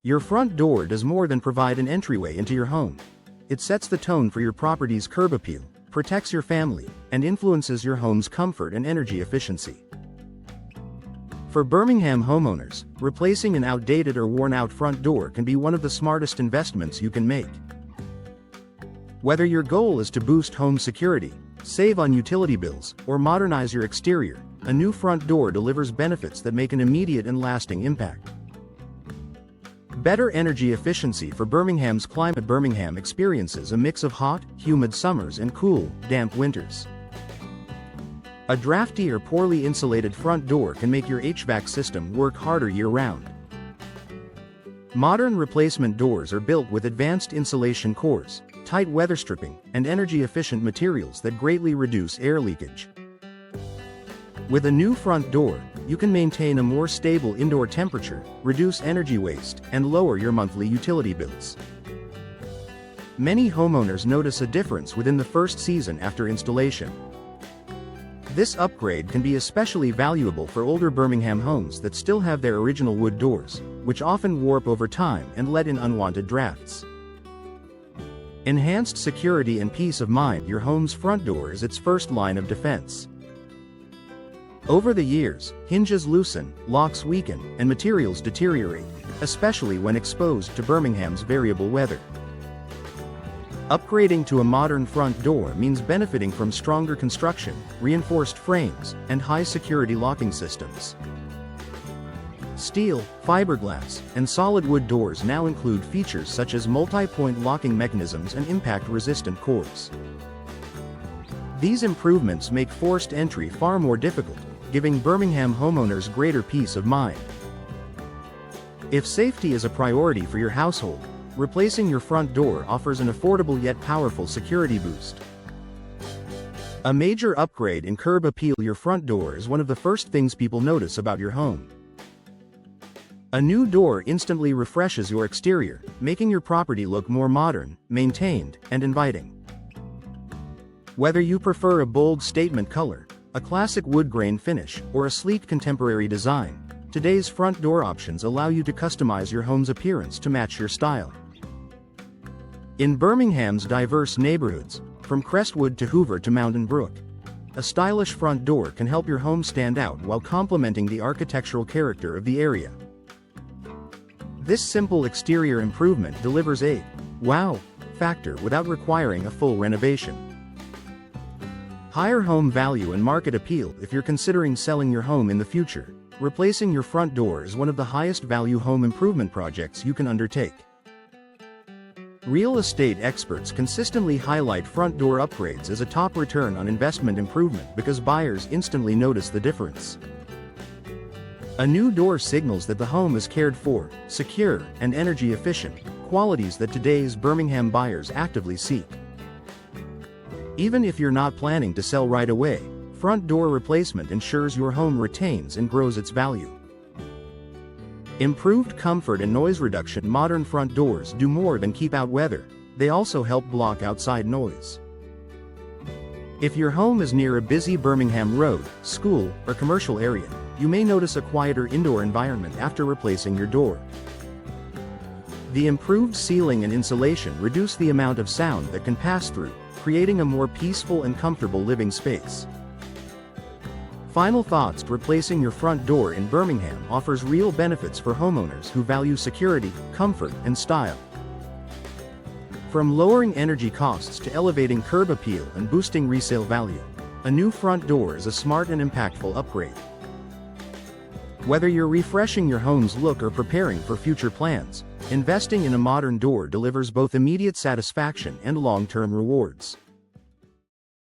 Your front door does more than provide an entryway into your home. It sets the tone for your property's curb appeal, protects your family, and influences your home's comfort and energy efficiency. For Birmingham homeowners, replacing an outdated or worn-out front door can be one of the smartest investments you can make. Whether your goal is to boost home security, save on utility bills, or modernize your exterior, a new front door delivers benefits that make an immediate and lasting impact. Better energy efficiency for Birmingham's climate. Birmingham experiences a mix of hot, humid summers and cool, damp winters. A drafty or poorly insulated front door can make your HVAC system work harder year-round. Modern replacement doors are built with advanced insulation cores, tight weather stripping, and energy-efficient materials that greatly reduce air leakage. With a new front door, you can maintain a more stable indoor temperature, reduce energy waste, and lower your monthly utility bills. Many homeowners notice a difference within the first season after installation. This upgrade can be especially valuable for older Birmingham homes that still have their original wood doors, which often warp over time and let in unwanted drafts. Enhanced security and peace of mind. Your home's front door is its first line of defense. Over the years, hinges loosen, locks weaken, and materials deteriorate, especially when exposed to Birmingham's variable weather. Upgrading to a modern front door means benefiting from stronger construction, reinforced frames, and high-security locking systems. Steel, fiberglass, and solid wood doors now include features such as multi-point locking mechanisms and impact-resistant cores. These improvements make forced entry far more difficult, giving Birmingham homeowners greater peace of mind. If safety is a priority for your household, replacing your front door offers an affordable yet powerful security boost. A major upgrade in curb appeal. Your front door is one of the first things people notice about your home. A new door instantly refreshes your exterior, making your property look more modern, maintained, and inviting. Whether you prefer a bold statement color, a classic wood grain finish, or a sleek contemporary design, today's front door options allow you to customize your home's appearance to match your style. In Birmingham's diverse neighborhoods, from Crestwood to Hoover to Mountain Brook, a stylish front door can help your home stand out while complementing the architectural character of the area. This simple exterior improvement delivers a wow factor without requiring a full renovation. Higher home value and market appeal. If you're considering selling your home in the future, replacing your front door is one of the highest value home improvement projects you can undertake. Real estate experts consistently highlight front door upgrades as a top return on investment improvement because buyers instantly notice the difference. A new door signals that the home is cared for, secure, and energy efficient, qualities that today's Birmingham buyers actively seek. Even if you're not planning to sell right away, front door replacement ensures your home retains and grows its value. Improved comfort and noise reduction. Modern front doors do more than keep out weather, they also help block outside noise. If your home is near a busy Birmingham road, school, or commercial area, you may notice a quieter indoor environment after replacing your door. The improved ceiling and insulation reduce the amount of sound that can pass through, creating a more peaceful and comfortable living space. Final thoughts. Replacing your front door in Birmingham offers real benefits for homeowners who value security, comfort, and style. From lowering energy costs to elevating curb appeal and boosting resale value, a new front door is a smart and impactful upgrade. Whether you're refreshing your home's look or preparing for future plans, investing in a modern door delivers both immediate satisfaction and long-term rewards.